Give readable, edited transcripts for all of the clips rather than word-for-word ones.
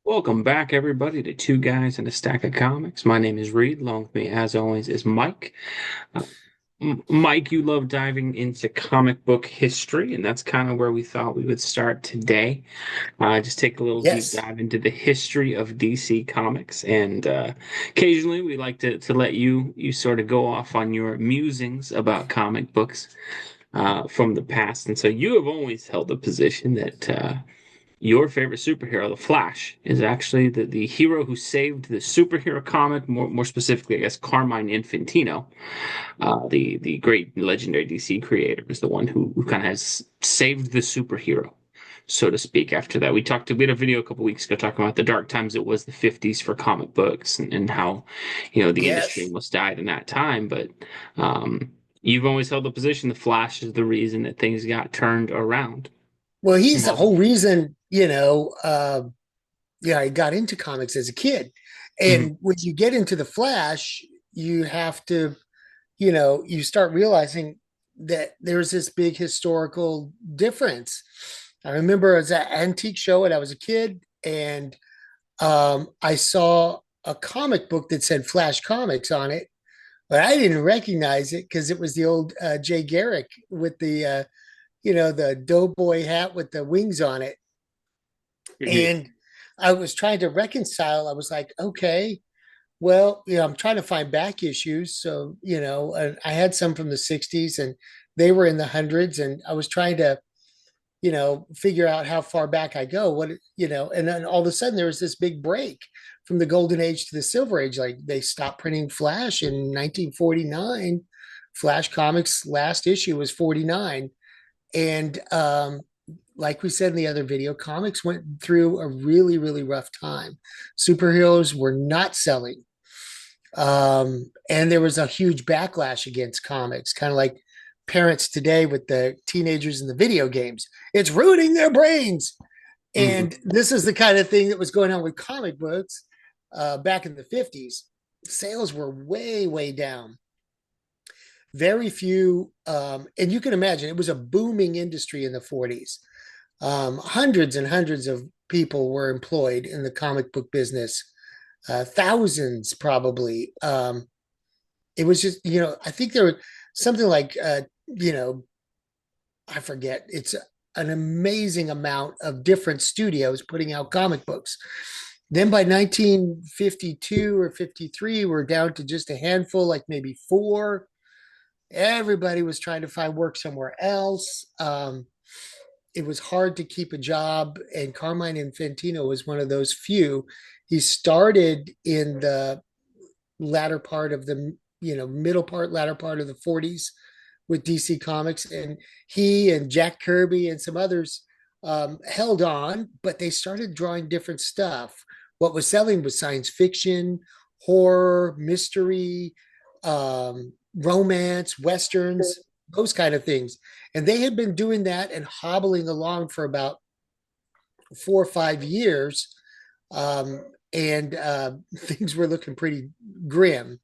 Welcome back, everybody, to Two Guys and a Stack of Comics. My name is Reed. Along with me, as always, is Mike. Uh, Mike, you love diving into comic book history, and that's kind of where we thought we would start today. Just take a little deep Yes. dive into the history of DC Comics, and occasionally we like to let you sort of go off on your musings about comic books from the past. And so you have always held the position that your favorite superhero, the Flash, is actually the hero who saved the superhero comic, more specifically, I guess, Carmine Infantino, the great legendary DC creator, is the one who kind of has saved the superhero, so to speak. After that, we had a video a couple weeks ago talking about the dark times it was the 50s for comic books and how, the industry Yes. almost died in that time. But you've always held the position the Flash is the reason that things got turned around. Well, he's the Well, whole reason, I got into comics as a kid. mhm. And when you get into the Flash, you have to, you start realizing that there's this big historical difference. I remember it was an antique show and I was a kid, and I saw a comic book that said Flash Comics on it, but I didn't recognize it because it was the old Jay Garrick with the doughboy hat with the wings on it. Mhm. And I was trying to reconcile. I was like, okay, well, I'm trying to find back issues. So, I had some from the 60s and they were in the hundreds. And I was trying to, figure out how far back I go. And then all of a sudden there was this big break from the golden age to the silver age. Like they stopped printing Flash in 1949. Flash Comics last issue was 49. And like we said in the other video, comics went through a really, really rough time. Superheroes were not selling. And there was a huge backlash against comics, kind of like parents today with the teenagers in the video games. It's ruining their brains. Mhm. And this is the kind of thing that was going on with comic books back in the 50s. Sales were way, way down. Very few, and you can imagine it was a booming industry in the 40s. Hundreds and hundreds of people were employed in the comic book business, thousands probably. It was just, I think there was something like, I forget. It's an amazing amount of different studios putting out comic books. Then by 1952 or 53, we're down to just a handful, like maybe four. Everybody was trying to find work somewhere else. It was hard to keep a job, and Carmine Infantino was one of those few. He started in the latter part of the middle part, latter part of the 40s with DC Comics, and he and Jack Kirby and some others held on, but they started drawing different stuff. What was selling was science fiction, horror, mystery, romance, westerns, those kind of things. And they had been doing that and hobbling along for about 4 or 5 years. And things were looking pretty grim.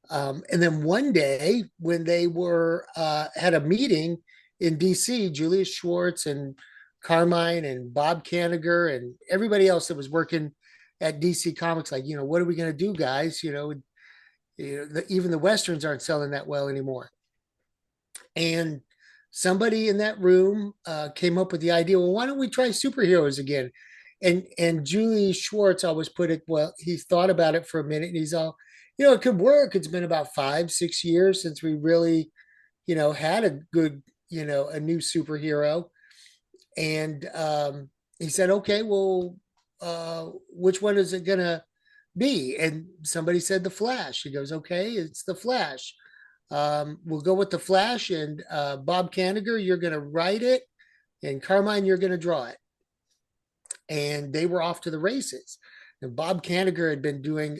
And then one day, when they were had a meeting in DC, Julius Schwartz and Carmine and Bob Kanigher and everybody else that was working at DC Comics, like, what are we going to do, guys? Even the westerns aren't selling that well anymore. And somebody in that room came up with the idea, well, why don't we try superheroes again? And Julie Schwartz always put it, well, he thought about it for a minute and he's all, it could work. It's been about 5, 6 years since we really, had a good, a new superhero. And he said, okay, well, which one is it going to be? And somebody said the Flash. He goes, okay, it's the Flash. We'll go with the Flash, and Bob Kanigher, you're going to write it, and Carmine, you're going to draw it. And they were off to the races. And Bob Kanigher had been doing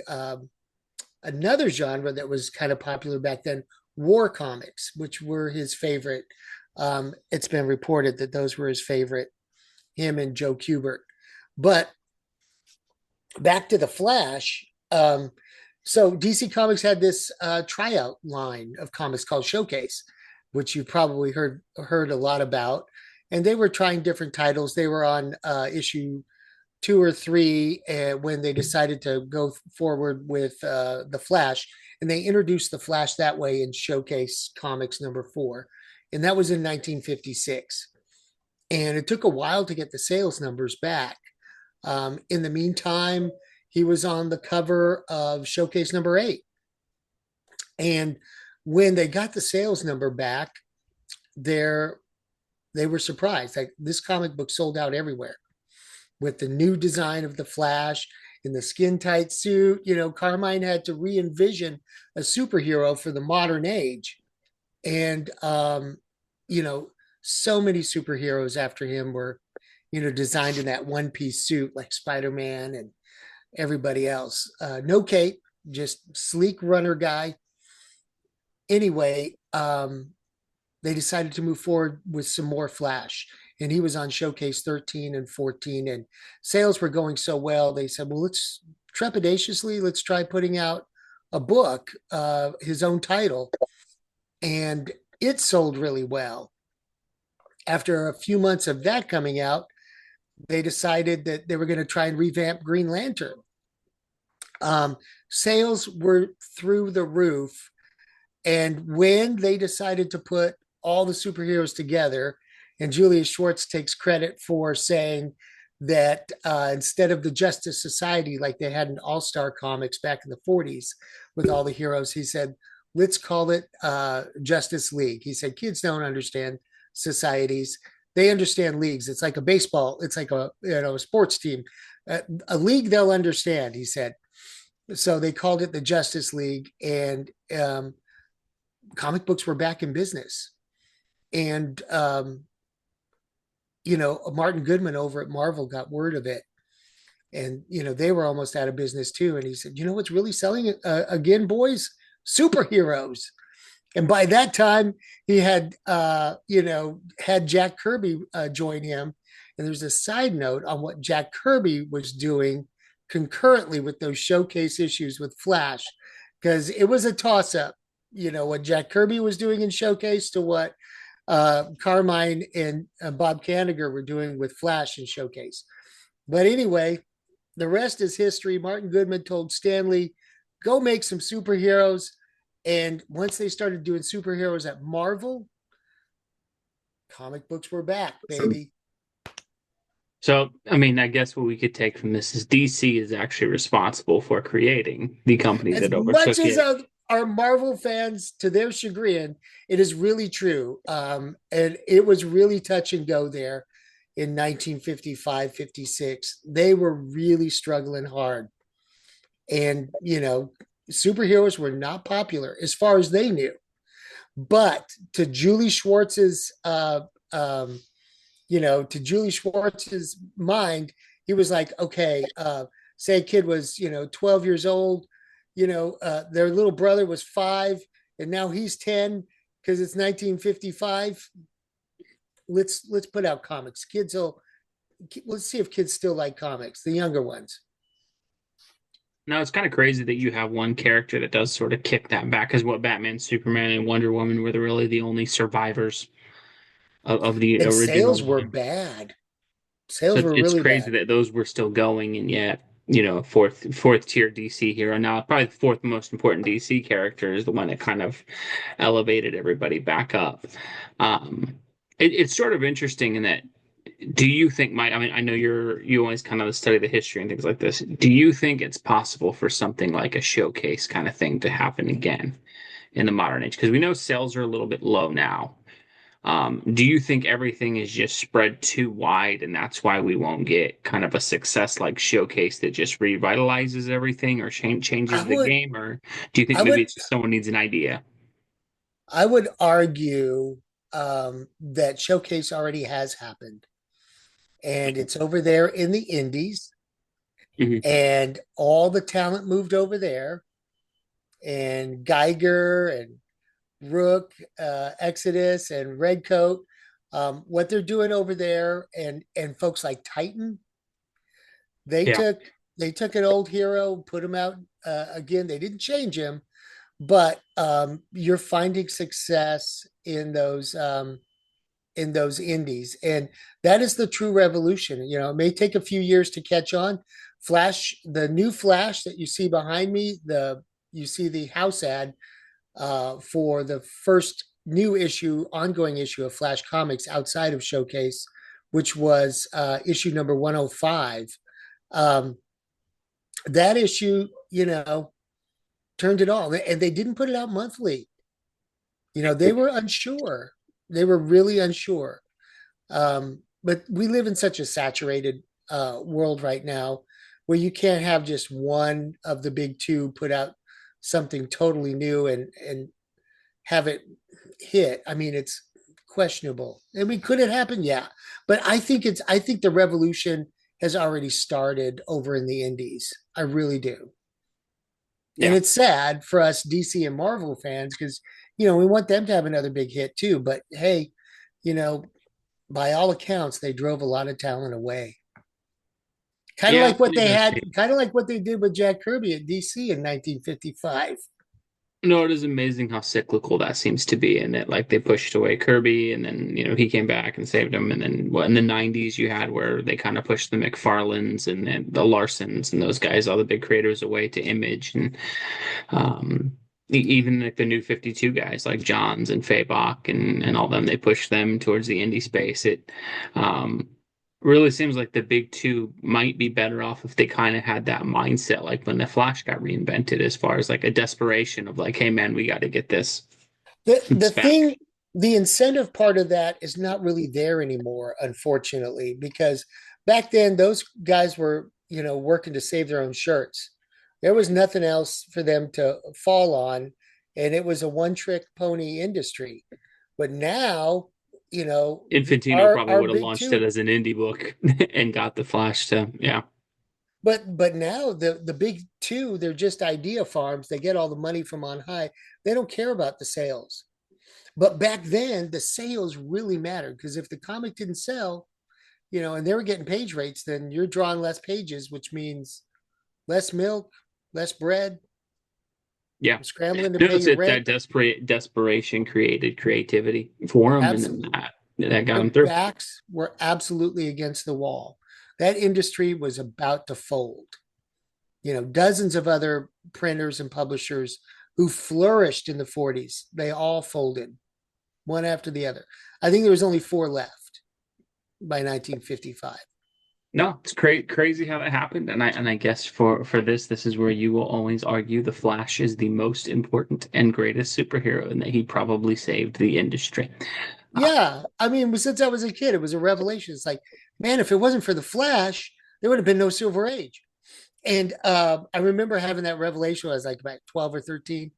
another genre that was kind of popular back then, war comics, which were his favorite. It's been reported that those were his favorite, him and Joe Kubert. But back to the Flash. So DC Comics had this tryout line of comics called Showcase, which you probably heard a lot about. And they were trying different titles. They were on issue two or three when they decided to go forward with the Flash, and they introduced the Flash that way in Showcase Comics #4, and that was in 1956. And it took a while to get the sales numbers back. In the meantime, he was on the cover of Showcase #8, and when they got the sales number back, there they were surprised. Like, this comic book sold out everywhere with the new design of the Flash in the skin tight suit. Carmine had to re envision a superhero for the modern age. And, you know, so many superheroes after him were, designed in that one piece suit, like Spider Man and everybody else. No cape, just sleek runner guy. Anyway, they decided to move forward with some more Flash. And he was on Showcase 13 and 14, and sales were going so well. They said, well, let's try putting out a book, his own title. And it sold really well. After a few months of that coming out, they decided that they were going to try and revamp Green Lantern. Sales were through the roof. And when they decided to put all the superheroes together, and Julius Schwartz takes credit for saying that instead of the Justice Society, like they had in All Star Comics back in the 40s with all the heroes, he said, let's call it Justice League. He said, kids don't understand societies. They understand leagues. It's like a baseball. It's like a sports team. A league they'll understand, he said. So they called it the Justice League, and comic books were back in business. And Martin Goodman over at Marvel got word of it, and they were almost out of business too. And he said, what's really selling again, boys? Superheroes. And by that time, he had had Jack Kirby join him. And there's a side note on what Jack Kirby was doing concurrently with those Showcase issues with Flash, because it was a toss up. What Jack Kirby was doing in Showcase to what Carmine and Bob Kanigher were doing with Flash and Showcase. But anyway, the rest is history. Martin Goodman told Stan Lee, go make some superheroes. And once they started doing superheroes at Marvel, comic books were back, baby. So, I mean, I guess what we could take from this is DC is actually responsible for creating the company As that overtook much as it. our Marvel fans, to their chagrin, it is really true. And it was really touch and go there in 1955, 56. They were really struggling hard. And, superheroes were not popular as far as they knew. But to Julie Schwartz's, to Julie Schwartz's mind, he was like, okay, say a kid was, 12 years old, their little brother was 5, and now he's 10 because it's 1955. Let's put out comics. Let's see if kids still like comics, the younger ones. Now, it's kind of crazy that you have one character that does sort of kick that back, because what Batman, Superman, and Wonder Woman were really the only survivors of the And original sales were line. bad. So Sales were it's really crazy bad. that those were still going, and yet, fourth tier DC hero. Now, probably the fourth most important DC character is the one that kind of elevated everybody back up. It's sort of interesting in that. Do you think, Mike? I mean, I know you always kind of study the history and things like this. Do you think it's possible for something like a showcase kind of thing to happen again in the modern age? Because we know sales are a little bit low now. Do you think everything is just spread too wide, and that's why we won't get kind of a success like Showcase that just revitalizes everything or I changes the would game? Or do you think I maybe would it's just someone needs an idea? I would argue that Showcase already has happened, and it's over there in the Indies, Mhm. and all the talent moved over there, and Geiger and Rook, Exodus, and Redcoat. What they're doing over there, and folks like Titan, they Yeah. took they took an old hero, put him out again. They didn't change him, but you're finding success in those indies. And that is the true revolution. It may take a few years to catch on. Flash, the new Flash that you see behind me, you see the house ad for the first new issue, ongoing issue of Flash Comics outside of Showcase, which was issue number 105. Um, that issue, turned it all. And they didn't put it out monthly. They were unsure. They were really unsure. But we live in such a saturated world right now where you can't have just one of the big two put out something totally new and have it hit. I mean, it's questionable. I mean, could it happen? Yeah. But I think the revolution has already started over in the indies. I really do. And Yeah. it's sad for us DC and Marvel fans because, we want them to have another big hit too. But hey, you know, by all accounts, they drove a lot of talent away. Kind of Yeah, like what they had, kind of like what they did with Jack Kirby at DC in 1955. no, it is amazing how cyclical that seems to be in it. Like they pushed away Kirby and then, he came back and saved him. And then in the 90s you had where they kind of pushed the McFarlanes and then the Larsons and those guys, all the big creators away to Image and even like the new 52 guys like Johns and Fabok and all them, they pushed them towards the indie space. It really seems like the big two might be better off if they kind of had that mindset, like when the Flash got reinvented, as far as like a desperation of like, hey man, we got to get The this back. thing, the incentive part of that is not really there anymore, unfortunately, because back then those guys were, working to save their own shirts. There was nothing else for them to fall on, and it was a one-trick pony industry. But now, Infantino probably our would have big launched it two. as an indie book and got the Flash to, yeah. But now the big two, they're just idea farms. They get all the money from on high. They don't care about the sales. But back then, the sales really mattered because if the comic didn't sell, and they were getting page rates, then you're drawing less pages, which means less milk, less bread, Yeah. scrambling to No, pay it's your it that rent. desperation created creativity for him, and then Absolutely. that got Their him through. backs were absolutely against the wall. That industry was about to fold. Dozens of other printers and publishers who flourished in the 40s, they all folded one after the other. I think there was only four left by 1955. No, it's crazy how that happened, and I guess for this is where you will always argue the Flash is the most important and greatest superhero, and that he probably saved the industry. Uh, Yeah, I mean, since I was a kid, it was a revelation. It's like, man, if it wasn't for the Flash, there would have been no Silver Age. And I remember having that revelation when I was like about 12 or 13,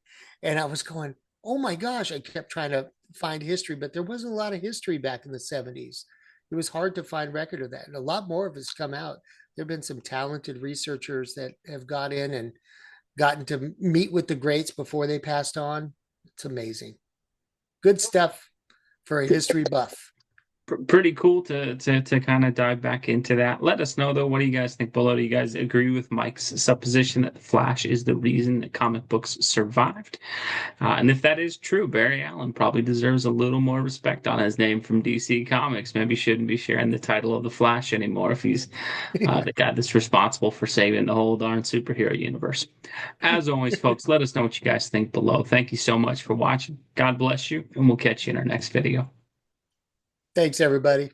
and I was going, "Oh my gosh!" I kept trying to find history, but there wasn't a lot of history back in the 70s. It was hard to find record of that, and a lot more of it's come out. There have been some talented researchers that have got in and gotten to meet with the greats before they passed on. It's amazing. Good stuff for a history buff. Pretty cool to kind of dive back into that. Let us know though, what do you guys think below? Do you guys agree with Mike's supposition that the Flash is the reason that comic books survived? And if that is true, Barry Allen probably deserves a little more respect on his name from DC Comics. Maybe shouldn't be sharing the title of the Flash anymore if he's the guy that's responsible for saving the whole darn superhero universe. As always, folks, let us know what you guys think below. Thank you so much for watching. God bless you, and we'll catch you in our next video. Thanks, everybody.